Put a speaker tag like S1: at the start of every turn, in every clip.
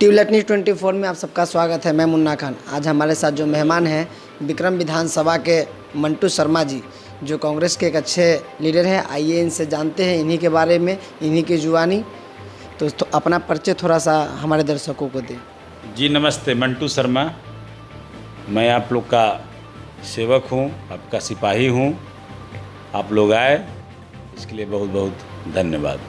S1: Tubelight news 24 में आप सबका स्वागत है। मैं मुन्ना खान। आज हमारे साथ जो मेहमान हैं विक्रम विधानसभा के मंटू शर्मा जी, जो कांग्रेस के एक अच्छे लीडर हैं। आइए इनसे जानते हैं इन्हीं के बारे में, इन्हीं की जुबानी। तो अपना परिचय थोड़ा सा हमारे दर्शकों को दें।
S2: जी नमस्ते, मंटू शर्मा। मैं आप लोग का सेवक हूँ, आपका सिपाही हूँ। आप लोग आए इसके लिए बहुत बहुत धन्यवाद।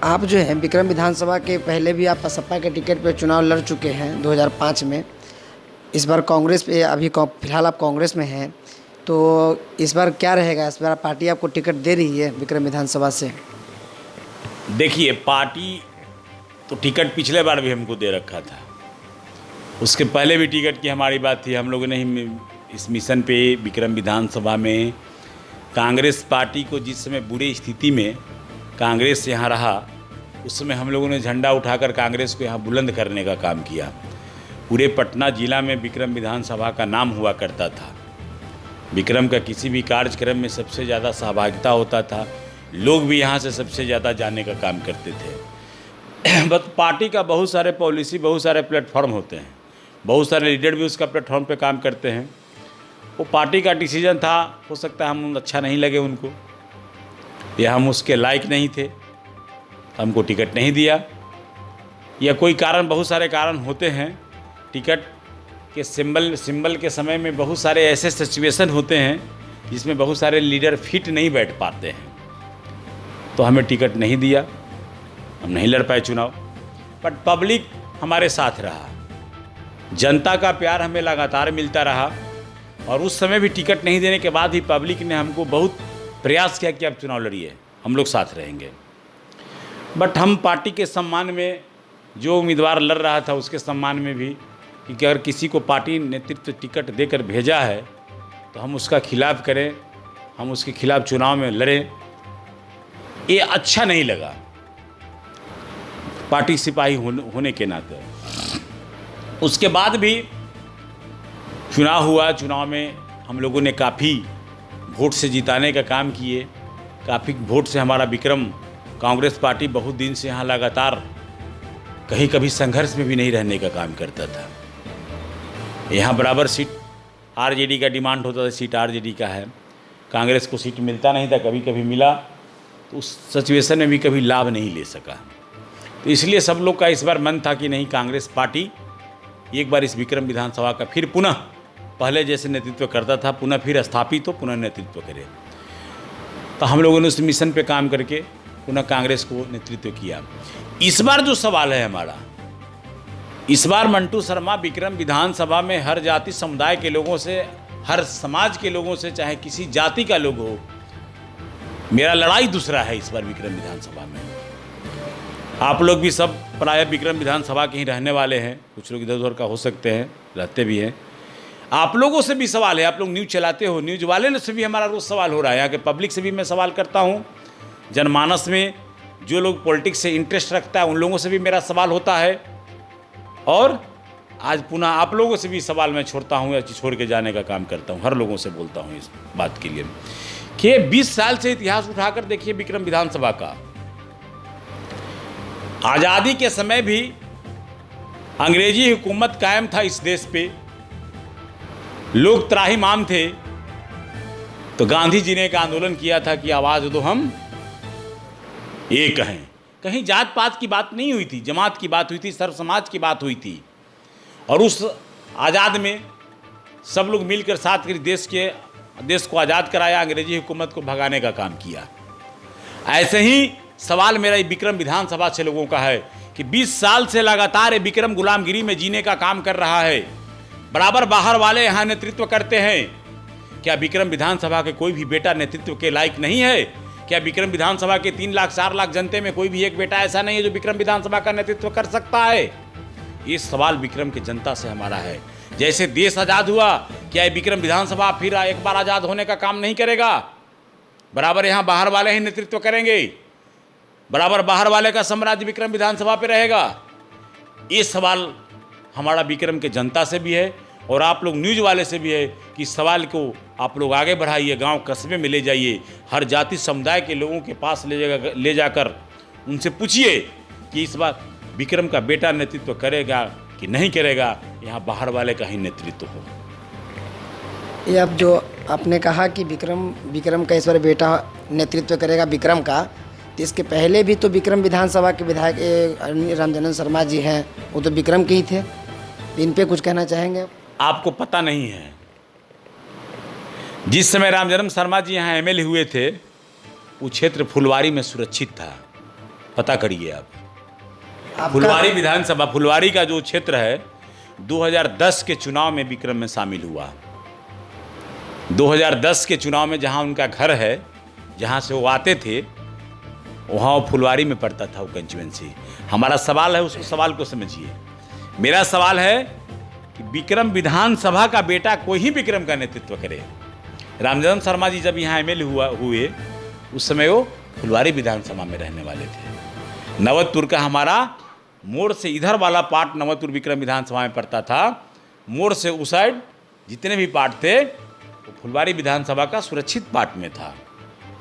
S1: आप जो हैं विक्रम विधानसभा के पहले भी आप सपा के टिकट पे चुनाव लड़ चुके हैं 2005 में। इस बार कांग्रेस पे अभी फिलहाल आप कांग्रेस में हैं, तो इस बार क्या रहेगा? इस बार पार्टी आपको टिकट दे रही है विक्रम विधानसभा से?
S2: देखिए, पार्टी तो टिकट पिछले बार भी हमको दे रखा था, उसके पहले भी टिकट की हमारी बात थी। हम लोगों ने ही इस मिशन पे विक्रम विधानसभा में कांग्रेस पार्टी को, जिस समय बुरी स्थिति में कांग्रेस यहाँ रहा, उस समय हम लोगों ने झंडा उठाकर कांग्रेस को यहाँ बुलंद करने का काम किया। पूरे पटना जिला में विक्रम विधानसभा का नाम हुआ करता था। विक्रम का किसी भी कार्यक्रम में सबसे ज़्यादा सहभागिता होता था, लोग भी यहाँ से सबसे ज़्यादा जाने का काम करते थे। बस पार्टी का बहुत सारे पॉलिसी, बहुत सारे प्लेटफॉर्म होते हैं, बहुत सारे लीडर भी उसका प्लेटफॉर्म पे काम करते हैं। वो पार्टी का डिसीजन था, हो सकता है हम अच्छा नहीं लगे उनको, या हम उसके लायक नहीं थे, हमको टिकट नहीं दिया, या कोई कारण, बहुत सारे कारण होते हैं। टिकट के सिंबल के समय में बहुत सारे ऐसे सिचुएशन होते हैं जिसमें बहुत सारे लीडर फिट नहीं बैठ पाते हैं, तो हमें टिकट नहीं दिया, हम नहीं लड़ पाए चुनाव। बट पब्लिक हमारे साथ रहा, जनता का प्यार हमें लगातार मिलता रहा, और उस समय भी टिकट नहीं देने के बाद ही पब्लिक ने हमको बहुत प्रयास किया कि आप चुनाव लड़िए, हम लोग साथ रहेंगे। बट हम पार्टी के सम्मान में, जो उम्मीदवार लड़ रहा था उसके सम्मान में भी, कि अगर किसी को पार्टी नेतृत्व टिकट देकर भेजा है तो हम उसका खिलाफ करें, हम उसके खिलाफ चुनाव में लड़ें, ये अच्छा नहीं लगा पार्टी सिपाही होने के नाते। उसके बाद भी चुनाव हुआ, चुनाव में हम लोगों ने काफ़ी वोट से जिताने का काम किए। काफ़ी वोट से हमारा विक्रम, कांग्रेस पार्टी बहुत दिन से यहाँ लगातार कहीं कभी संघर्ष में भी नहीं रहने का काम करता था। यहाँ बराबर सीट आरजेडी का डिमांड होता था, सीट आरजेडी का है, कांग्रेस को सीट मिलता नहीं था, कभी कभी मिला, तो उस सिचुएशन में भी कभी लाभ नहीं ले सका। तो इसलिए सब लोग का इस बार मन था कि नहीं, कांग्रेस पार्टी एक बार इस विक्रम विधानसभा का फिर पुनः पहले जैसे नेतृत्व करता था, पुनः फिर स्थापित हो, पुनः नेतृत्व करे। तो हम लोगों ने उस मिशन पे काम करके पुनः कांग्रेस को नेतृत्व किया। इस बार जो सवाल है हमारा, इस बार मंटू शर्मा विक्रम विधानसभा में हर जाति समुदाय के लोगों से, हर समाज के लोगों से, चाहे किसी जाति का लोग हो, मेरा लड़ाई दूसरा है इस बार विक्रम विधानसभा में। आप लोग भी सब प्राय विक्रम विधानसभा के ही रहने वाले हैं, कुछ लोग इधर उधर का हो सकते हैं, रहते भी हैं। आप लोगों से भी सवाल है, आप लोग न्यूज़ चलाते हो, न्यूज़ वाले से भी हमारा रोज़ सवाल हो रहा है, यहाँ के पब्लिक से भी मैं सवाल करता हूँ, जनमानस में जो लोग पॉलिटिक्स से इंटरेस्ट रखता है उन लोगों से भी मेरा सवाल होता है, और आज पुनः आप लोगों से भी सवाल मैं छोड़ता हूँ या छोड़ के जाने का काम करता हूँ। हर लोगों से बोलता हूँ इस बात के लिए कि 20 साल से इतिहास उठाकर देखिए विक्रम विधानसभा का। आज़ादी के समय भी अंग्रेजी हुकूमत कायम था इस देश पे, लोग त्राहिमाम थे, तो गांधी जी ने एक आंदोलन किया था कि आवाज़ दो हम एक हैं। कहीं जात पात की बात नहीं हुई थी, जमात की बात हुई थी, सर्व समाज की बात हुई थी, और उस आज़ाद में सब लोग मिलकर साथ कर देश को आज़ाद कराया, अंग्रेजी हुकूमत को भगाने का काम किया। ऐसे ही सवाल मेरा विक्रम विधानसभा से लोगों का है कि 20 साल से लगातार विक्रम गुलामगिरी में जीने का काम कर रहा है, बराबर बाहर वाले यहाँ नेतृत्व करते हैं। क्या विक्रम विधानसभा के कोई भी बेटा नेतृत्व के लायक नहीं है? क्या विक्रम विधानसभा के 3 लाख 4 लाख जनते में कोई भी एक बेटा ऐसा नहीं है जो विक्रम विधानसभा का नेतृत्व कर सकता है? ये सवाल विक्रम की जनता से हमारा है। जैसे देश आज़ाद हुआ, क्या विक्रम विधानसभा फिर एक बार आज़ाद होने का काम नहीं करेगा? बराबर यहाँ बाहर वाले ही नेतृत्व करेंगे, बराबर बाहर वाले का साम्राज्य विक्रम विधानसभा पे रहेगा। ये सवाल हमारा विक्रम के जनता से भी है, और आप लोग न्यूज़ वाले से भी है कि इस सवाल को आप लोग आगे बढ़ाइए, गांव कस्बे में ले जाइए, हर जाति समुदाय के लोगों के पास ले जाकर उनसे पूछिए कि इस बार विक्रम का बेटा नेतृत्व करेगा कि नहीं करेगा, यहाँ बाहर वाले का ही नेतृत्व हो।
S1: ये अब जो आपने कहा कि विक्रम का इस बार बेटा नेतृत्व करेगा विक्रम का, तो इसके पहले भी तो विक्रम विधानसभा के विधायक रामजनन शर्मा जी हैं, वो तो विक्रम के ही थे। इन पे कुछ कहना चाहेंगे?
S2: आपको पता नहीं है, जिस समय रामजनन शर्मा जी यहाँ एमएलए हुए थे वो क्षेत्र फुलवारी में सुरक्षित था। पता करिए आप। फुलवारी विधानसभा, फुलवारी का जो क्षेत्र है 2010 के चुनाव में विक्रम में शामिल हुआ। 2010 के चुनाव में जहां उनका घर है, जहां से वो आते थे, वहां वो फुलवारी में पड़ता था वो कंस्टिट्यूएंसी। हमारा सवाल है, उस सवाल को समझिए। मेरा सवाल है कि विक्रम विधानसभा का बेटा कोई ही विक्रम का नेतृत्व करे। रामजनन शर्मा जी जब यहाँ एमएलए हुए उस समय वो फुलवारी विधानसभा में रहने वाले थे। नवतपुर का हमारा मोड़ से इधर वाला पार्ट नवतपुर विक्रम विधानसभा में पड़ता था, मोड़ से उस साइड जितने भी पार्ट थे वो फुलवारी विधानसभा का सुरक्षित पार्ट में था।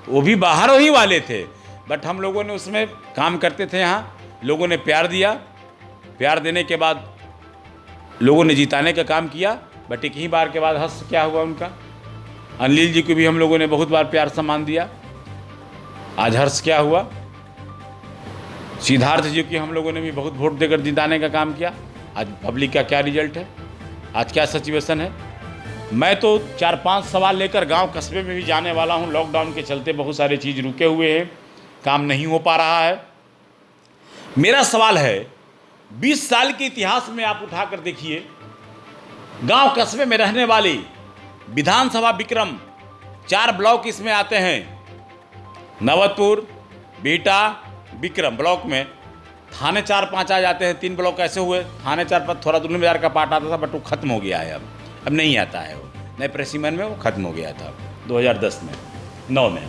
S2: वो भी बाहर ही वाले थे, बट हम लोगों ने उसमें काम करते थे। यहाँ लोगों ने प्यार दिया, प्यार देने के बाद लोगों ने जिताने का काम किया। बट एक ही बार के बाद हर्ष क्या हुआ उनका, अनिल जी को भी हम लोगों ने बहुत बार प्यार सम्मान दिया। आज हर्ष क्या हुआ, सिद्धार्थ जी की हम लोगों ने भी बहुत वोट देकर जिताने का काम किया। आज पब्लिक का क्या रिजल्ट है, आज क्या सिचुएशन है। मैं तो 4-5 सवाल लेकर गांव कस्बे में भी जाने वाला हूं। लॉकडाउन के चलते बहुत सारे चीज़ रुके हुए हैं, काम नहीं हो पा रहा है। मेरा सवाल है, 20 साल के इतिहास में आप उठाकर देखिए, गांव कस्बे में रहने वाली विधानसभा विक्रम 4 ब्लॉक इसमें आते हैं, नवतपुर, बीटा, विक्रम ब्लॉक में। थाने 4-5 आ जाते हैं, 3 ब्लॉक ऐसे हुए। थाने 4-5 थोड़ा दुल्हन बाजार का पार्ट आता था, बट वो खत्म हो गया है, अब नहीं आता है। वो नए प्रेसीमन में वो खत्म हो गया था 2010 में, 9 में।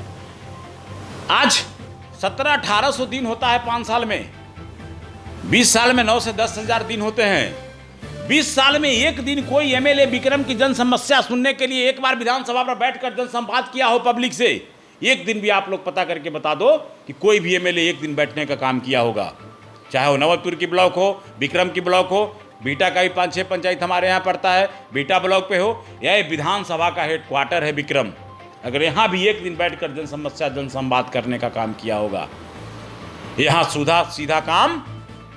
S2: आज 1700-1800 दिन होता है 5 साल में। 20 साल में 9 से 10 हज़ार दिन होते हैं। 20 साल में एक दिन कोई एमएलए विक्रम की जन समस्या सुनने के लिए एक बार विधानसभा पर बैठकर जनसंवाद किया हो पब्लिक से? एक दिन भी आप लोग पता करके बता दो कि कोई भी एमएलए एक दिन बैठने का काम किया होगा। चाहे वो नवतपुर की ब्लॉक हो, विक्रम की ब्लॉक हो, बीटा का भी 5-6 पंचायत हमारे यहाँ पड़ता है, बीटा ब्लॉक पे हो। यह विधानसभा का हेडक्वार्टर है विक्रम। अगर यहाँ भी एक दिन बैठकर जन समस्या जन संवाद करने का काम किया होगा। यहाँ सीधा काम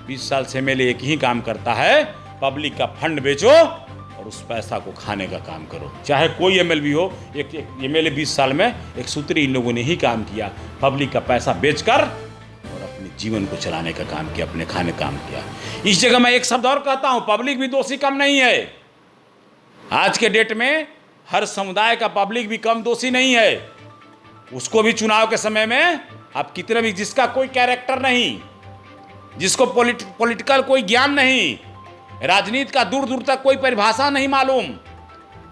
S2: 20 साल से एमएलए एक ही काम करता है, पब्लिक का फंड बेचो और उस पैसा को खाने का काम करो। चाहे कोई एमएलए भी हो, एक एमएलए 20 साल में एक सूत्री इन लोगों ने ही काम किया, पब्लिक का पैसा बेचकर और अपने जीवन को चलाने का काम किया, अपने खाने का काम किया। इस जगह मैं एक शब्द और कहता हूं, पब्लिक भी दोषी कम नहीं है। आज के डेट में हर समुदाय का पब्लिक भी कम दोषी नहीं है। उसको भी चुनाव के समय में आप कितने भी, जिसका कोई कैरेक्टर नहीं, जिसको पॉलिटिकल कोई ज्ञान नहीं, राजनीति का दूर दूर तक कोई परिभाषा नहीं मालूम,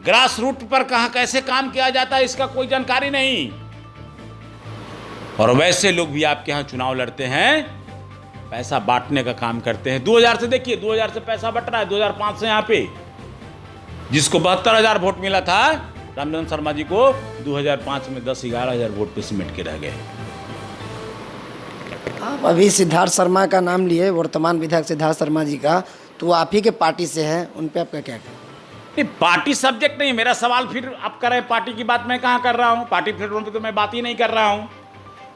S2: ग्रास रूट पर कहां कैसे काम किया जाता है इसका कोई जानकारी नहीं, और वैसे लोग भी आपके यहाँ चुनाव लड़ते हैं, पैसा बांटने का काम करते हैं। 2000 से देखिए, 2000 से पैसा बट रहा है। 2005 से यहाँ पे जिसको 72,000 वोट मिला था रामजनन शर्मा जी को, 2005 में 10-11 हज़ार वोट पे सिमट के रह गए।
S1: आप अभी सिद्धार्थ शर्मा का नाम लिए, वर्तमान विधायक सिद्धार्थ शर्मा जी का, तो वो आप ही के पार्टी से हैं, उन पे आपका क्या कहना?
S2: नहीं, पार्टी सब्जेक्ट नहीं। मेरा सवाल फिर आप कर रहे हैं, पार्टी की बात मैं कहाँ कर रहा हूँ? पार्टी प्लेटफॉर्म पे तो मैं बात ही नहीं कर रहा हूँ।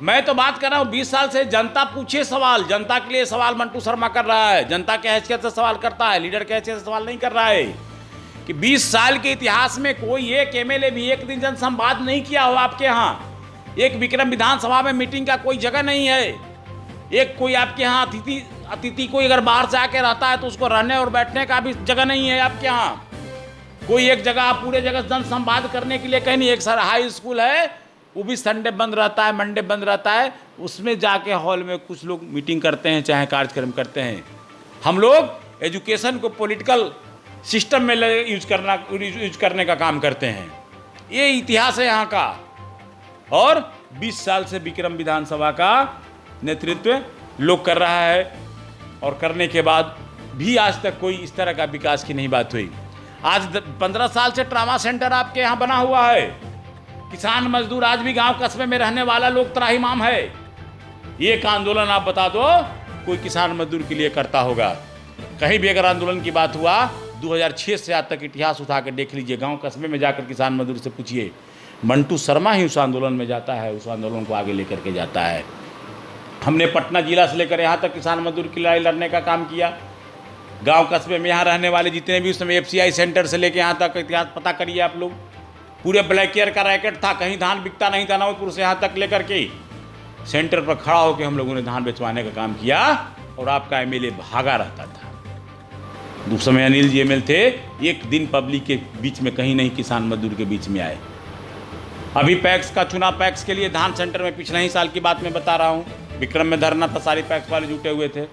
S2: मैं तो बात कर रहा हूँ 20 साल से जनता पूछे सवाल, जनता के लिए सवाल मंटू शर्मा कर रहा है, जनता के हैसियत से सवाल करता है, लीडर के हैसियत से सवाल नहीं कर रहा है। कि 20 साल के इतिहास में कोई एक एमएलए भी एक दिन जनसंवाद नहीं किया हो आपके यहाँ। एक विक्रम विधानसभा में मीटिंग का कोई जगह नहीं है। एक कोई आपके यहाँ अतिथि कोई अगर बाहर से आके रहता है तो उसको रहने और बैठने का भी जगह नहीं है आपके यहाँ। कोई एक जगह आप पूरे जगह जनसंवाद करने के लिए कहीं नहीं। एक सर हाई स्कूल है, वो भी संडे बंद रहता है, मंडे बंद रहता है, उसमें जाके हॉल में कुछ लोग मीटिंग करते हैं, चाहे कार्यक्रम करते हैं। हम लोग एजुकेशन को पॉलिटिकल सिस्टम में यूज करने का काम करते हैं। ये इतिहास है यहाँ का। और 20 साल से विक्रम विधानसभा का नेतृत्व लोग कर रहा है, और करने के बाद भी आज तक कोई इस तरह का विकास की नहीं बात हुई। आज 15 साल से ट्रामा सेंटर आपके यहाँ बना हुआ है। किसान मजदूर आज भी गांव कस्बे में रहने वाला लोग त्राहिमाम है। एक आंदोलन आप बता दो कोई किसान मजदूर के लिए करता होगा। कहीं भी अगर आंदोलन की बात हुआ 2006 से आज तक इतिहास उठा कर देख लीजिए, गांव कस्बे में जाकर किसान मजदूर से पूछिए, मंटू शर्मा ही उस आंदोलन में जाता है, उस आंदोलन को आगे लेकर के जाता है। हमने पटना जिला से लेकर यहाँ तक किसान मजदूर की लड़ाई लड़ने का काम किया। गांव कस्बे में यहाँ रहने वाले जितने भी उस समय FCI सेंटर से लेकर यहाँ तक इतिहास पता करिए आप लोग, पूरे ब्लैक एयर का रैकेट था, कहीं धान बिकता नहीं था नौजपुर से यहाँ तक लेकर के सेंटर पर खड़ा होकर हम लोगों ने धान बेचवाने का काम किया और आपका MLA भागा रहता था। उस समय अनिल जी ML थे, एक दिन पब्लिक के बीच में कहीं नहीं किसान मजदूर के बीच में आए। अभी पैक्स का चुनाव, पैक्स के लिए धान सेंटर में पिछले ही साल की बात मैं बता रहा हूँ, विक्रम में धरना था, सारे पैक्स वाले जुटे हुए थे,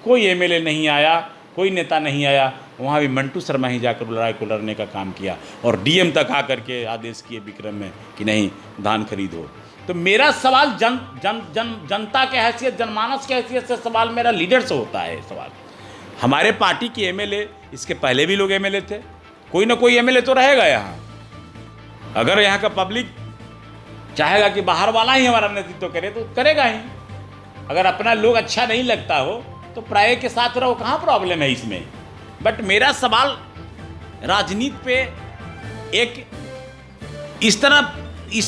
S2: कोई MLA नहीं आया, कोई नेता नहीं आया। वहाँ भी मंटू शर्मा ही जाकर लड़ाई को लड़ने का काम किया और DM तक आकर के आदेश किए विक्रम में कि नहीं धान खरीदो। तो मेरा सवाल जनता के हैसियत, जनमानस के हैसियत से सवाल मेरा लीडर से होता है। सवाल हमारे पार्टी के MLA, इसके पहले भी लोग MLA थे, कोई ना कोई MLA तो रहेगा यहाँ। अगर यहाँ का पब्लिक चाहेगा कि बाहर वाला ही हमारा नेतृत्व करे तो करेगा ही। अगर अपना लोग अच्छा नहीं लगता हो तो प्राय के साथ रहो, कहाँ प्रॉब्लम है इसमें। बट मेरा सवाल राजनीति पे एक इस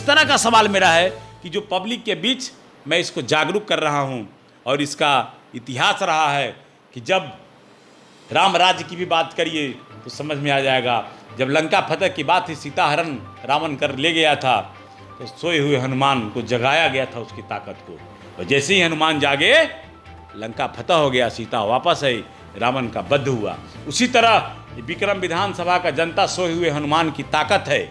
S2: तरह का सवाल मेरा है कि जो पब्लिक के बीच मैं इसको जागरूक कर रहा हूँ और इसका इतिहास रहा है कि जब राम राज्य की भी बात करिए तो समझ में आ जाएगा। जब लंका फतह की बात थी, सीता हरण रावण कर ले गया था, तो सोए हुए हनुमान को जगाया गया था उसकी ताकत को, और जैसे ही हनुमान जागे लंका फतह हो गया, सीता वापस आई, रावण का वध हुआ। उसी तरह विक्रम विधानसभा का जनता सोए हुए हनुमान की ताकत है।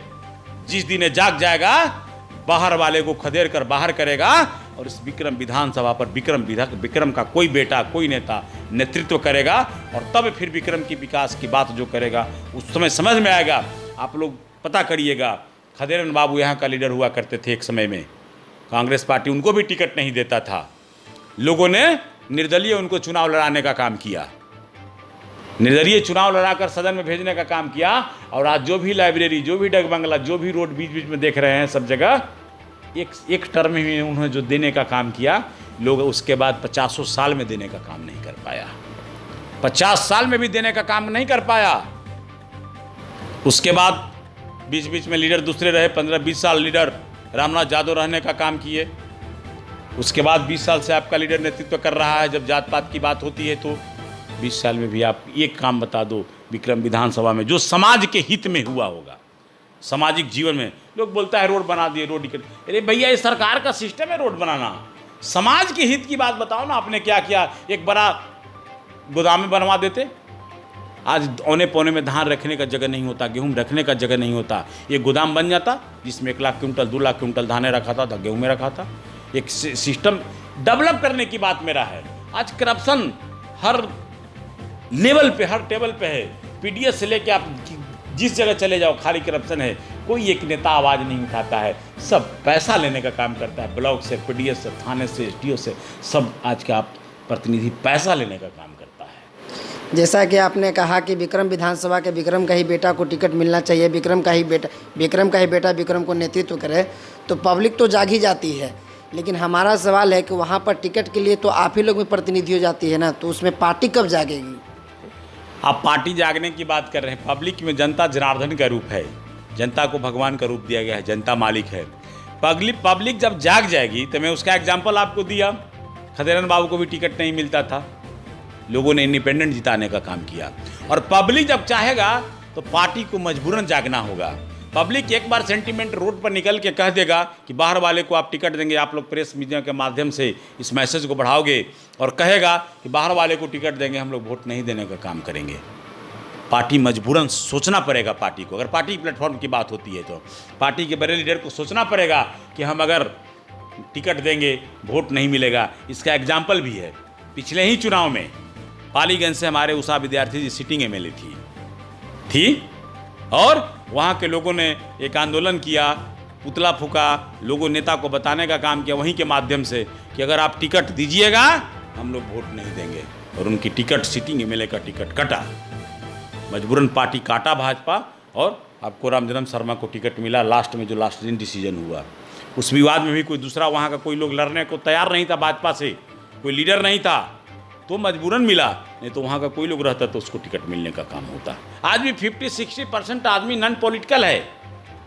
S2: जिस दिन जाग जाएगा बाहर वाले को खदेड़ कर बाहर करेगा और इस विक्रम विधानसभा पर विक्रम का कोई बेटा, कोई नेता नेतृत्व करेगा और तब फिर विक्रम की विकास की बात जो करेगा उस समय समझ में आएगा। आप लोग पता करिएगा, खदेरन बाबू यहाँ का लीडर हुआ करते थे एक समय में, कांग्रेस पार्टी उनको भी टिकट नहीं देता था, लोगों ने निर्दलीय उनको चुनाव लड़ाने का काम किया, निर्दलीय चुनाव लड़ाकर सदन में भेजने का काम किया। और आज जो भी लाइब्रेरी, जो भी डग बंगला, जो भी रोड बीच बीच में देख रहे हैं, सब जगह एक टर्म में उन्होंने जो देने का काम किया, लोग उसके बाद 50 साल में देने का काम नहीं कर पाया, 50 साल में भी देने का काम नहीं कर पाया। उसके बाद बीच बीच में लीडर दूसरे रहे, 15-20 साल लीडर रामनाथ यादव रहने का काम किए। उसके बाद 20 साल से आपका लीडर नेतृत्व कर रहा है। जब जात पात की बात होती है तो 20 साल में भी आप एक काम बता दो विक्रम विधानसभा में जो समाज के हित में हुआ होगा, सामाजिक जीवन में। लोग बोलता है रोड बना दिए, रोड, अरे भैया ये सरकार का सिस्टम है रोड बनाना, समाज के हित की बात बताओ ना, आपने क्या किया। एक बड़ा गोदाम में बनवा देते, आज औने पौने में धान रखने का जगह नहीं होता, गेहूं रखने का जगह नहीं होता, एक गोदाम बन जाता जिसमें 1 लाख क्विंटल 2 लाख क्विंटल धाने रखा था, गेहूं में रखा था। एक सिस्टम डेवलप करने की बात मेरा है। आज करप्शन हर लेवल पे, हर टेबल पे है, PDS से लेके आप जिस जगह चले जाओ खाली करप्शन है। कोई एक नेता आवाज़ नहीं उठाता है, सब पैसा लेने का काम करता है, ब्लॉक से, PDS से, थाने से, SDO से, सब आज का प्रतिनिधि पैसा लेने का काम करता है।
S1: जैसा कि आपने कहा कि विक्रम विधानसभा के विक्रम का ही बेटा को टिकट मिलना चाहिए, विक्रम का ही बेटा विक्रम को नेतृत्व करे, तो पब्लिक तो जाग ही जाती है। लेकिन हमारा सवाल है कि वहाँ पर टिकट के लिए तो आप ही लोग में प्रतिनिधि हो जाती है ना, तो उसमें पार्टी कब जागेगी?
S2: आप पार्टी जागने की बात कर रहे हैं। पब्लिक में जनता जनार्दन का रूप है, जनता को भगवान का रूप दिया गया है, जनता मालिक है। पब्लिक जब जाग जाएगी, तो मैं उसका एग्जाम्पल आपको दिया, खदेरन बाबू को भी टिकट नहीं मिलता था, लोगों ने इंडिपेंडेंट जिताने का काम किया। और पब्लिक जब चाहेगा तो पार्टी को मजबूरन जागना होगा। पब्लिक एक बार सेंटीमेंट रोड पर निकल के कह देगा कि बाहर वाले को आप टिकट देंगे, आप लोग प्रेस मीडिया के माध्यम से इस मैसेज को बढ़ाओगे और कहेगा कि बाहर वाले को टिकट देंगे, हम लोग वोट नहीं देने का काम करेंगे। पार्टी मजबूरन सोचना पड़ेगा पार्टी को। अगर पार्टी प्लेटफॉर्म की बात होती है तो पार्टी के बड़े लीडर को सोचना पड़ेगा कि हम अगर टिकट देंगे वोट नहीं मिलेगा। इसका एग्जाम्पल भी है, पिछले ही चुनाव में पालीगंज से हमारे उषा विद्यार्थी जी सिटिंग MLA थी और वहाँ के लोगों ने एक आंदोलन किया, पुतला फूका, लोगों नेता को बताने का काम किया वहीं के माध्यम से कि अगर आप टिकट दीजिएगा हम लोग वोट नहीं देंगे, और उनकी टिकट, सिटिंग MLA का टिकट कटा। मजबूरन पार्टी काटा भाजपा और आपको रामजन्म शर्मा को टिकट मिला लास्ट में, जो लास्ट दिन डिसीजन हुआ। उस विवाद में भी कोई दूसरा वहाँ का कोई लोग लड़ने को तैयार नहीं था, भाजपा से कोई लीडर नहीं था, तो मजबूरन मिला, नहीं तो वहाँ का कोई लोग रहता तो उसको टिकट मिलने का काम होता। आज भी 50-60% आदमी नॉन पॉलिटिकल है।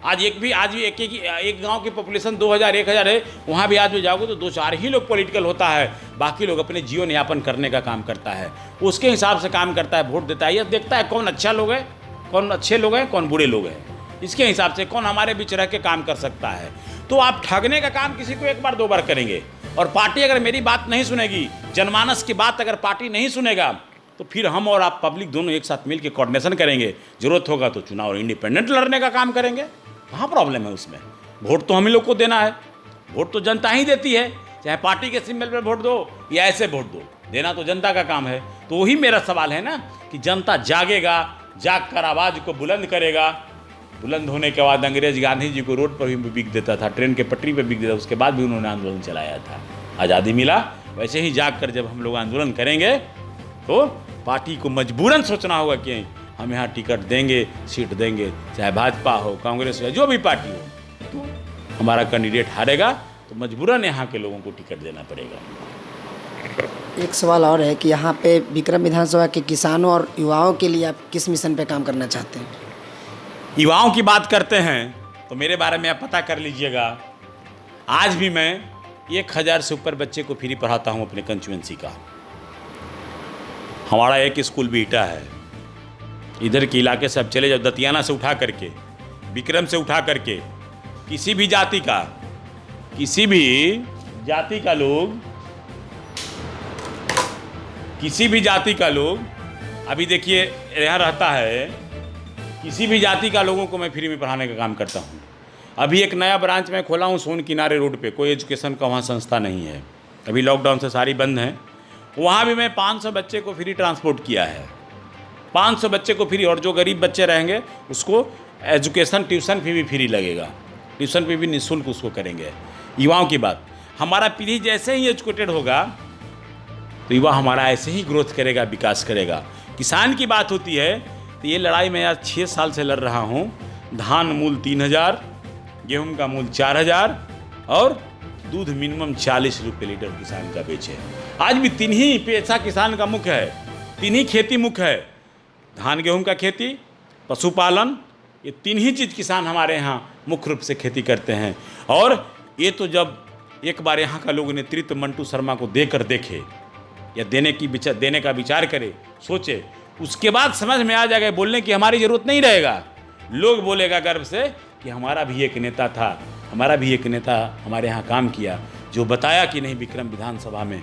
S2: आज एक गांव की पॉपुलेशन 2000-1000 है, वहाँ भी आज भी जाओगे तो 2-4 ही लोग पॉलिटिकल होता है, बाकी लोग अपने जीवन यापन करने का काम करता है, उसके हिसाब से काम करता है, वोट देता है, यह देखता है कौन अच्छा लोग है, कौन अच्छे लोग हैं, कौन बुरे लोग हैं, इसके हिसाब से कौन हमारे बीच रह के काम कर सकता है। तो आप ठगने का काम किसी को एक बार 2 बार करेंगे, और पार्टी अगर मेरी बात नहीं सुनेगी, जनमानस की बात अगर पार्टी नहीं सुनेगा, तो फिर हम और आप पब्लिक दोनों एक साथ मिलकर कोऑर्डिनेशन करेंगे, जरूरत होगा तो चुनाव इंडिपेंडेंट लड़ने का काम करेंगे। कहाँ प्रॉब्लम है उसमें? वोट तो हम ही लोग को देना है, वोट तो जनता ही देती है, चाहे पार्टी के सिंबल पर वोट दो या ऐसे वोट दो, देना तो जनता का काम है। तो वही मेरा सवाल है ना कि जनता जागेगा, जाग कर आवाज़ को बुलंद करेगा। बुलंद होने के बाद अंग्रेज गांधी जी को रोड पर भी बिक देता था, ट्रेन के पटरी पर बिक देता, उसके बाद भी उन्होंने आंदोलन चलाया था, आज़ादी मिला। वैसे ही जाग कर जब हम लोग आंदोलन करेंगे तो पार्टी को मजबूरन सोचना होगा कि हम यहाँ टिकट देंगे, सीट देंगे, चाहे भाजपा हो, कांग्रेस हो, जो भी पार्टी हो, तो हमारा कैंडिडेट हारेगा तो मजबूरन यहाँ के लोगों को टिकट देना पड़ेगा।
S1: एक सवाल और है कि यहाँ पे विक्रम विधानसभा के किसानों और युवाओं के लिए आप किस मिशन पे काम करना चाहते हैं?
S2: युवाओं की बात करते हैं तो मेरे बारे में आप पता कर लीजिएगा। आज भी मैं 1000 से ऊपर बच्चे को फ्री पढ़ाता हूँ अपने कंस्टिट्यूएंसी का। हमारा एक स्कूल बीटा है, इधर के इलाके से अब चले जाओ, दतियाना से उठा करके, विक्रम से उठा करके, किसी भी जाति का लोग अभी देखिए यहाँ रहता है, किसी भी जाति का लोगों को मैं फ्री में पढ़ाने का काम करता हूँ। अभी एक नया ब्रांच मैं खोला हूँ सोन किनारे रोड पे, कोई एजुकेशन का वहाँ संस्था नहीं है, अभी लॉकडाउन से सारी बंद हैं। वहाँ भी मैं 500 बच्चे को फ्री ट्रांसपोर्ट किया है, 500 बच्चे को फ्री, और जो गरीब बच्चे रहेंगे उसको एजुकेशन ट्यूशन फी भी फ्री लगेगा, ट्यूशन फी भी निःशुल्क उसको करेंगे। युवाओं की बात, हमारा पीढ़ी जैसे ही एजुकेटेड होगा तो युवा हमारा ऐसे ही ग्रोथ करेगा, विकास करेगा। किसान की बात होती है तो ये लड़ाई मैं आज 6 साल से लड़ रहा हूँ। धान मूल 3000, गेहूं का मूल 4000 और दूध मिनिमम 40 रुपये लीटर किसान का बेचे। आज भी 3 ही पैसा किसान का मुख्य है, 3 ही खेती मुख्य है, धान गेहूं का खेती, पशुपालन, ये 3 ही चीज़ किसान हमारे यहाँ मुख्य रूप से खेती करते हैं। और ये तो जब एक बार यहाँ का लोग नेतृत्व मंटू शर्मा को देकर देखे या देने का विचार करे, सोचे, उसके बाद समझ में आ जाएगा, बोलने की हमारी ज़रूरत नहीं रहेगा। लोग बोलेगा गर्व से कि हमारा भी एक नेता था, हमारा भी एक नेता हमारे यहाँ काम किया, जो बताया कि नहीं विक्रम विधानसभा में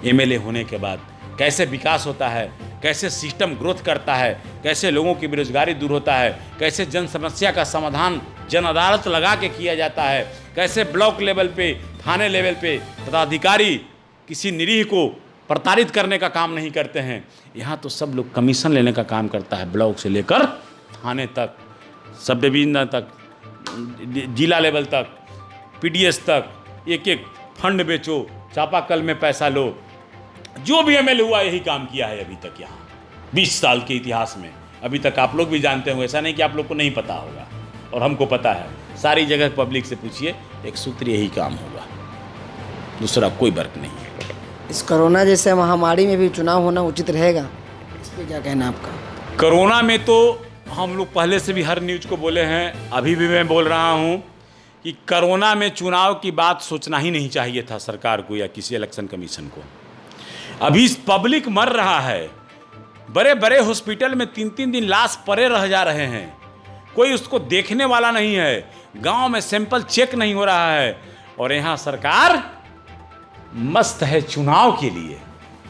S2: एमएलए होने के बाद कैसे विकास होता है, कैसे सिस्टम ग्रोथ करता है, कैसे लोगों की बेरोजगारी दूर होता है, कैसे जन समस्या का समाधान जन अदालत लगा के किया जाता है, कैसे ब्लॉक लेवल पे, थाने लेवल पे पदाधिकारी किसी निरीह को प्रताड़ित करने का काम नहीं करते हैं। यहाँ तो सब लोग कमीशन लेने का काम करता है, ब्लॉक से लेकर थाने तक, सब डिवीजन तक, जिला लेवल तक, पीडीएस तक, एक फंड बेचो, चापाकल में पैसा लो। जो भी एमएलए हुआ यही काम किया है अभी तक यहाँ 20 साल के इतिहास में। अभी तक आप लोग भी जानते होंगे, ऐसा नहीं कि आप लोग को नहीं पता होगा, और हमको पता है। सारी जगह पब्लिक से पूछिए, एक सूत्र यही काम होगा, दूसरा कोई फर्क नहीं है।
S1: इस कोरोना जैसे महामारी में भी चुनाव होना उचित रहेगा, इस पर क्या कहना आपका?
S2: कोरोना में तो हम लोग पहले से भी हर न्यूज़ को बोले हैं, अभी भी मैं बोल रहा हूँ कि कोरोना में चुनाव की बात सोचना ही नहीं चाहिए था सरकार को या किसी इलेक्शन कमीशन को। अभी पब्लिक मर रहा है, बड़े बड़े हॉस्पिटल में 3-3 दिन लाश पड़े रह जा रहे हैं, कोई उसको देखने वाला नहीं है, गांव में सैंपल चेक नहीं हो रहा है, और यहाँ सरकार मस्त है चुनाव के लिए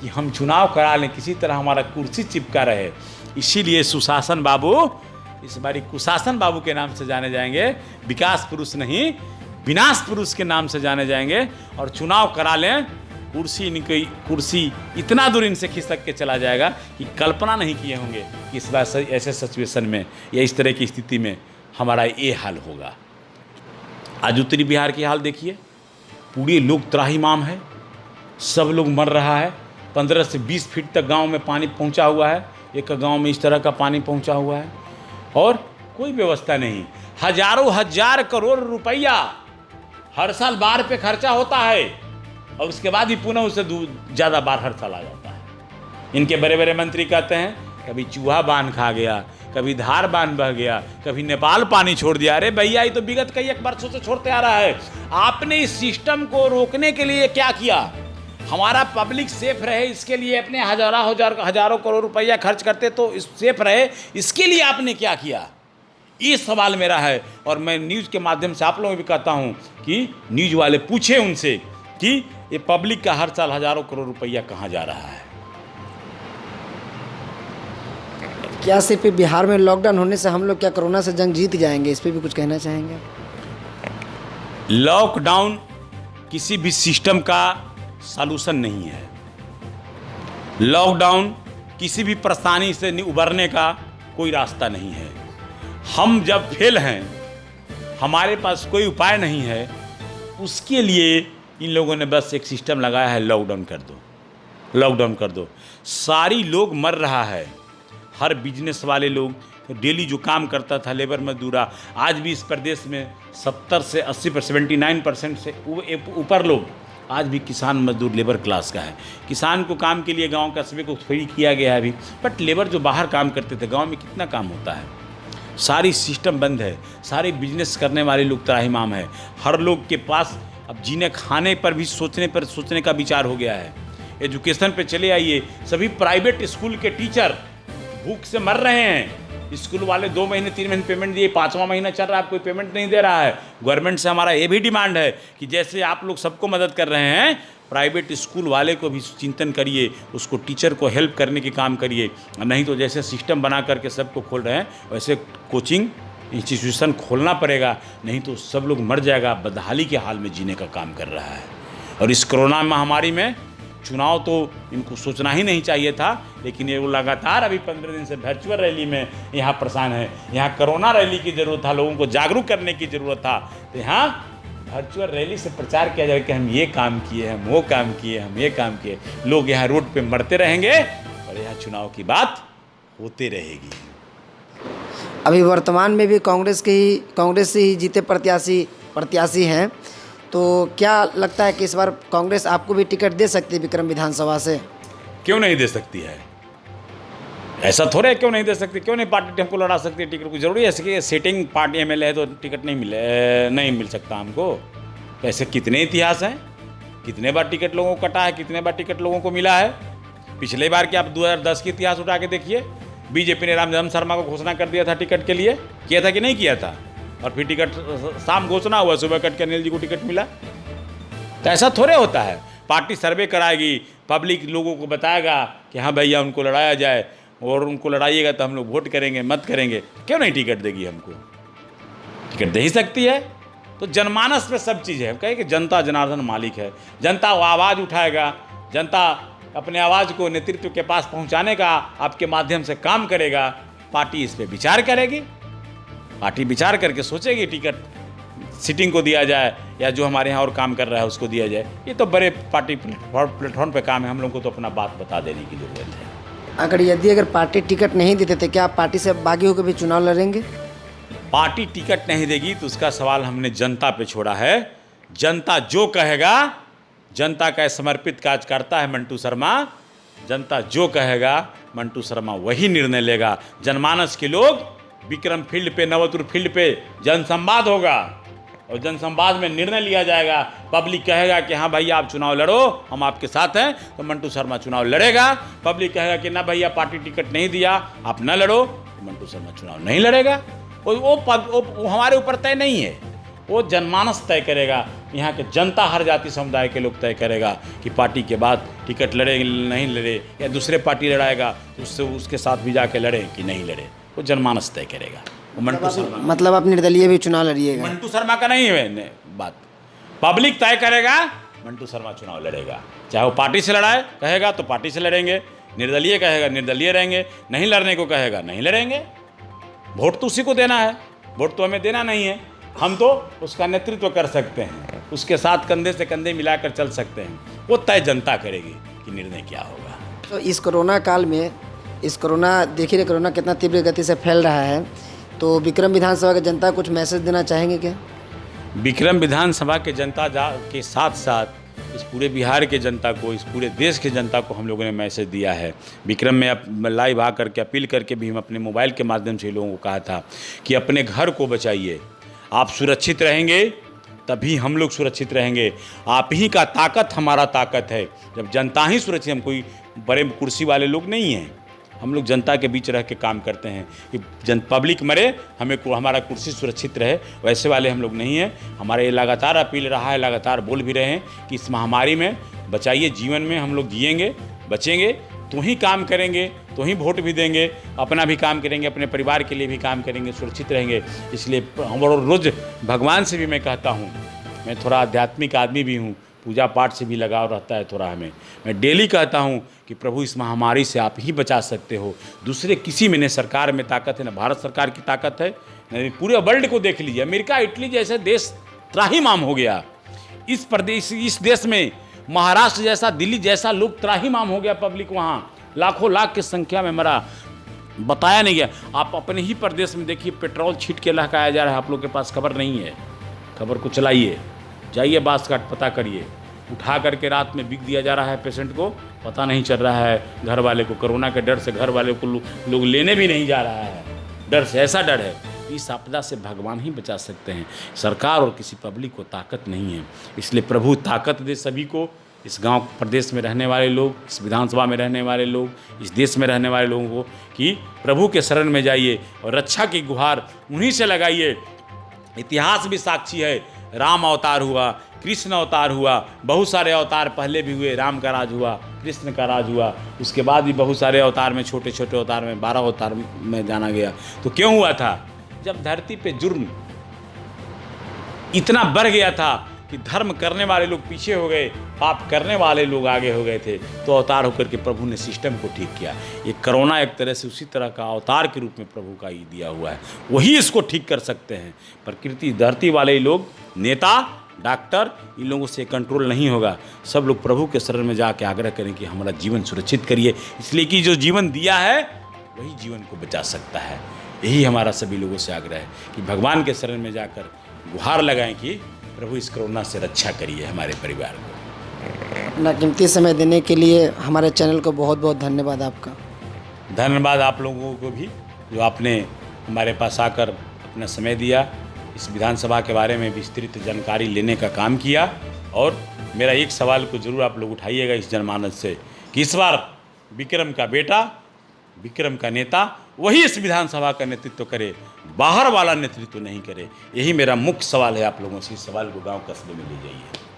S2: कि हम चुनाव करा लें, किसी तरह हमारा कुर्सी चिपका रहे। इसीलिए सुशासन बाबू इस बारी कुशासन बाबू के नाम से जाने जाएंगे, विकास पुरुष नहीं विनाश पुरुष के नाम से जाने जाएंगे। और चुनाव करा लें, कुर्सी इतना दूर इनसे खिसक के चला जाएगा कि कल्पना नहीं किए होंगे कि इस बार ऐसे सिचुएशन में या इस तरह की स्थिति में हमारा ये हाल होगा। आज उत्तरी बिहार की हाल देखिए, पूरे लोग त्राहिमाम है, सब लोग मर रहा है। 15 से 20 फीट तक गांव में पानी पहुंचा हुआ है, एक गांव में इस तरह का पानी पहुंचा हुआ है और कोई व्यवस्था नहीं। हजारों हजार करोड़ रुपया हर साल बाढ़ पे खर्चा होता है और उसके बाद भी पुनः उससे ज़्यादा बाढ़ हर साल आ जाता है। इनके बड़े बड़े मंत्री कहते हैं कभी चूहा बांध खा गया, कभी धार बांध बह गया, कभी नेपाल पानी छोड़ दिया। अरे भैया ये तो विगत कई एक वर्षों से छोड़ते आ रहा है। आपने इस सिस्टम को रोकने के लिए क्या किया? हमारा पब्लिक सेफ रहे इसके लिए अपने हजारों करोड़ रुपया खर्च करते तो सेफ रहे, इसके लिए आपने क्या किया? ये सवाल मेरा है। और मैं न्यूज़ के माध्यम से आप लोगों को भी कहता हूँ कि न्यूज़ वाले पूछे उनसे कि ये पब्लिक का हर साल हजारों करोड़ रुपया कहाँ जा रहा है।
S1: क्या सिर्फ बिहार में लॉकडाउन होने से हम लोग क्या कोरोना से जंग जीत जाएंगे? इस पे भी कुछ कहना चाहेंगे?
S2: लॉकडाउन किसी भी सिस्टम का सॉल्यूशन नहीं है। लॉकडाउन किसी भी परेशानी से उबरने का कोई रास्ता नहीं है। हम जब फेल हैं, हमारे पास कोई उपाय नहीं है, उसके लिए इन लोगों ने बस एक सिस्टम लगाया है, लॉकडाउन कर दो, लॉकडाउन कर दो। सारी लोग मर रहा है। हर बिजनेस वाले लोग डेली जो काम करता था, लेबर मजदूरा, आज भी इस प्रदेश में 70 से 80% 79% से ऊपर लोग आज भी किसान मजदूर लेबर क्लास का है। किसान को काम के लिए गांव कस्बे को फ्री किया गया है अभी, बट लेबर जो बाहर काम करते थे गांव में कितना काम होता है? सारी सिस्टम बंद है। सारे बिजनेस करने वाले लोग त्राहिमाम है। हर लोग के पास अब जीने खाने पर भी सोचने का विचार हो गया है। एजुकेशन पे चले आइए, सभी प्राइवेट स्कूल के टीचर भूख से मर रहे हैं। स्कूल वाले 2 महीने 3 महीने पेमेंट दिए, 5वां महीना चल रहा है, आप कोई पेमेंट नहीं दे रहा है। गवर्नमेंट से हमारा ये भी डिमांड है कि जैसे आप लोग सबको मदद कर रहे हैं, प्राइवेट स्कूल वाले को भी चिंतन करिए, उसको टीचर को हेल्प करने की काम करिए। नहीं तो जैसे सिस्टम बना करके सबको खोल रहे हैं वैसे कोचिंग इंस्टीट्यूशन खोलना पड़ेगा, नहीं तो सब लोग मर जाएगा। बदहाली के हाल में जीने का काम कर रहा है। और इस कोरोना महामारी में चुनाव तो इनको सोचना ही नहीं चाहिए था, लेकिन ये वो लगातार अभी 15 दिन से वर्चुअल रैली में यहाँ परेशान है। यहाँ कोरोना रैली की ज़रूरत था, लोगों को जागरूक करने की ज़रूरत था, तो यहाँ वर्चुअल रैली से प्रचार किया जाए कि हम ये काम किए, हम वो काम किए, हम ये काम किए। लोग यहाँ रोड पे मरते रहेंगे और यहाँ चुनाव की बात होते रहेगी।
S1: अभी वर्तमान में भी कांग्रेस से ही जीते प्रत्याशी हैं, तो क्या लगता है कि इस बार कांग्रेस आपको भी टिकट दे सकती है विक्रम विधानसभा से?
S2: क्यों नहीं दे सकती है? ऐसा थोड़ा है क्यों नहीं दे सकती? क्यों नहीं पार्टी हमको लड़ा सकती है? टिकट की जरूरी है कि सेटिंग पार्टी एमएलए है तो टिकट नहीं मिल सकता हमको? ऐसे कितने इतिहास हैं, कितने बार टिकट लोगों को कटा है, कितने बार टिकट लोगों को मिला है। पिछले बार के आप 2010 के इतिहास उठा के देखिए, बीजेपी ने रामजन्म शर्मा को घोषणा कर दिया था टिकट के लिए, किया था कि नहीं किया था? और फिर टिकट शाम घोषणा हुआ, सुबह कट के अनिल जी को टिकट मिला। तो ऐसा थोड़े होता है। पार्टी सर्वे कराएगी, पब्लिक लोगों को बताएगा कि हाँ भैया उनको लड़ाया जाए, और उनको लड़ाइएगा तो हम लोग वोट करेंगे, मत करेंगे। क्यों नहीं टिकट देगी हमको? टिकट दे ही सकती है। तो जनमानस पे सब चीज़ है। कहे कि जनता जनार्दन मालिक है, जनता वो आवाज़ उठाएगा, जनता अपने आवाज़ को नेतृत्व के पास पहुंचाने का आपके माध्यम से काम करेगा। पार्टी इस पर विचार करेगी, पार्टी विचार करके सोचेगी टिकट सिटिंग को दिया जाए या जो हमारे यहाँ और काम कर रहा है उसको दिया जाए। ये तो बड़े पार्टी प्लेटफॉर्म पे काम है, हम लोग को तो अपना बात बता देने की ज़रूरत है।
S1: अगर पार्टी टिकट नहीं देते तो क्या आप पार्टी से बागी होकर भी चुनाव लड़ेंगे?
S2: पार्टी टिकट नहीं देगी तो उसका सवाल हमने जनता पे छोड़ा है। जनता जो कहेगा, जनता का समर्पित कार्यकर्ता है मंटू शर्मा, जनता जो कहेगा मंटू शर्मा वही निर्णय लेगा। जनमानस के लोग विक्रम फील्ड पे, नवतुर फील्ड पे जनसंवाद होगा और जनसंवाद में निर्णय लिया जाएगा। पब्लिक कहेगा कि हाँ भैया आप चुनाव लड़ो, हम आपके साथ हैं, तो मंटू शर्मा चुनाव लड़ेगा। पब्लिक कहेगा कि ना भैया पार्टी टिकट नहीं दिया, आप न लड़ो, तो मंटू शर्मा चुनाव नहीं लड़ेगा। वो हमारे ऊपर तय नहीं है, वो जनमानस तय करेगा। यहाँ के जनता, हर जाति समुदाय के लोग तय करेगा कि पार्टी के बाद टिकट लड़े नहीं लड़े, या दूसरे पार्टी लड़ाएगा तो उसके साथ भी जाके लड़े कि नहीं लड़े, वो जनमानस तय करेगा। वो मंटू शर्मा,
S1: मतलब आप निर्दलीय भी चुनाव लड़िएगा?
S2: मंटू शर्मा का नहीं है बात, पब्लिक तय करेगा। मंटू शर्मा चुनाव लड़ेगा, चाहे वो पार्टी से लड़ाए कहेगा तो पार्टी से लड़ेंगे, निर्दलीय कहेगा निर्दलीय रहेंगे, नहीं लड़ने को कहेगा नहीं लड़ेंगे। वोट तो उसी को देना है, वोट तो हमें देना नहीं है। हम तो उसका नेतृत्व कर सकते हैं, उसके साथ कंधे से कंधे मिलाकर चल सकते हैं। वो तय जनता करेगी कि निर्णय क्या होगा।
S1: तो इस कोरोना काल में, देखिए कोरोना कितना तीव्र गति से फैल रहा है, तो विक्रम विधानसभा की जनता कुछ मैसेज देना चाहेंगे क्या?
S2: विक्रम विधानसभा के जनता के साथ साथ इस पूरे बिहार के जनता को, इस पूरे देश के जनता को हम लोगों ने मैसेज दिया है। विक्रम में अब लाइव आ करके अपील करके भी हम अपने मोबाइल के माध्यम से लोगों को कहा था कि अपने घर को बचाइए। आप सुरक्षित रहेंगे तभी हम लोग सुरक्षित रहेंगे। आप ही का ताकत हमारा ताकत है। जब जनता ही सुरक्षित, हम कोई बड़े कुर्सी वाले लोग नहीं हैं, हम लोग जनता के बीच रह के काम करते हैं कि पब्लिक मरे, हमारा कुर्सी सुरक्षित रहे, वैसे वाले हम लोग नहीं हैं। हमारे ये लगातार अपील रहा है, लगातार बोल भी रहे हैं कि इस महामारी में बचाइए। जीवन में हम लोग जिएंगे, बचेंगे तो ही काम करेंगे, तो ही वोट भी देंगे, अपना भी काम करेंगे, अपने परिवार के लिए भी काम करेंगे, सुरक्षित रहेंगे। इसलिए हम रोज़ भगवान से भी मैं कहता हूँ, मैं थोड़ा आध्यात्मिक आदमी भी हूँ, पूजा पाठ से भी लगाव रहता है थोड़ा हमें। मैं डेली कहता हूँ कि प्रभु इस महामारी से आप ही बचा सकते हो, दूसरे किसी में नहीं। सरकार में ताकत है, ना भारत सरकार की ताकत है, नहीं पूरे वर्ल्ड को देख लीजिए। अमेरिका, इटली जैसे देश त्राहिमाम हो गया। इस देश में महाराष्ट्र जैसा, दिल्ली जैसा लोग त्राहिमाम हो गया। पब्लिक वहाँ लाखों लाख की संख्या में मरा, बताया नहीं गया। आप अपने ही प्रदेश में देखिए, पेट्रोल छीट के लहकाया जा रहा है। आप लोग के पास खबर नहीं है, खबर को चलाइए, जाइए बासघाट पता करिए। उठा करके रात में बिक दिया जा रहा है पेशेंट को, पता नहीं चल रहा है। घर वाले को कोरोना के डर से घर वाले को लोग लेने भी नहीं जा रहा है, डर से, ऐसा डर है। इस आपदा से भगवान ही बचा सकते हैं, सरकार और किसी पब्लिक को ताकत नहीं है। इसलिए प्रभु ताकत दे सभी को, इस गांव प्रदेश में रहने वाले लोग, इस विधानसभा में रहने वाले लोग, इस देश में रहने वाले लोगों को, कि प्रभु के शरण में जाइए और रक्षा की गुहार उन्हीं से लगाइए। इतिहास भी साक्षी है, राम अवतार हुआ, कृष्ण अवतार हुआ, बहुत सारे अवतार पहले भी हुए। राम का राज हुआ, कृष्ण का राज हुआ, उसके बाद भी बहुत सारे अवतार में, छोटे छोटे अवतार में, 12 अवतार में जाना गया। तो क्यों हुआ था? जब धरती पे जुर्म इतना बढ़ गया था कि धर्म करने वाले लोग पीछे हो गए, पाप करने वाले लोग आगे हो गए थे, तो अवतार होकर के प्रभु ने सिस्टम को ठीक किया। ये कोरोना एक तरह से उसी तरह का अवतार के रूप में प्रभु का ही दिया हुआ है, वही इसको ठीक कर सकते हैं। प्रकृति, धरती वाले लोग, नेता, डॉक्टर, इन लोगों से कंट्रोल नहीं होगा। सब लोग प्रभु के शरण में जाके आग्रह करें कि हमारा जीवन सुरक्षित करिए, इसलिए कि जो जीवन दिया है वही जीवन को बचा सकता है। यही हमारा सभी लोगों से आग्रह है कि भगवान के शरण में जाकर गुहार लगाएं कि प्रभु इस कोरोना से रक्षा करिए हमारे परिवार को।
S1: अपना कीमती समय देने के लिए हमारे चैनल को बहुत बहुत धन्यवाद आपका।
S2: धन्यवाद आप लोगों को भी, जो आपने हमारे पास आकर अपना समय दिया, इस विधानसभा के बारे में विस्तृत जानकारी लेने का काम किया। और मेरा एक सवाल को जरूर आप लोग उठाइएगा इस जनमानस से कि इस बार विक्रम का बेटा, विक्रम का नेता वही इस विधानसभा का नेतृत्व करे, बाहर वाला नेतृत्व नहीं करे। यही मेरा मुख्य सवाल है आप लोगों से। इस सवाल को गांव कस्बे में ले जाइए।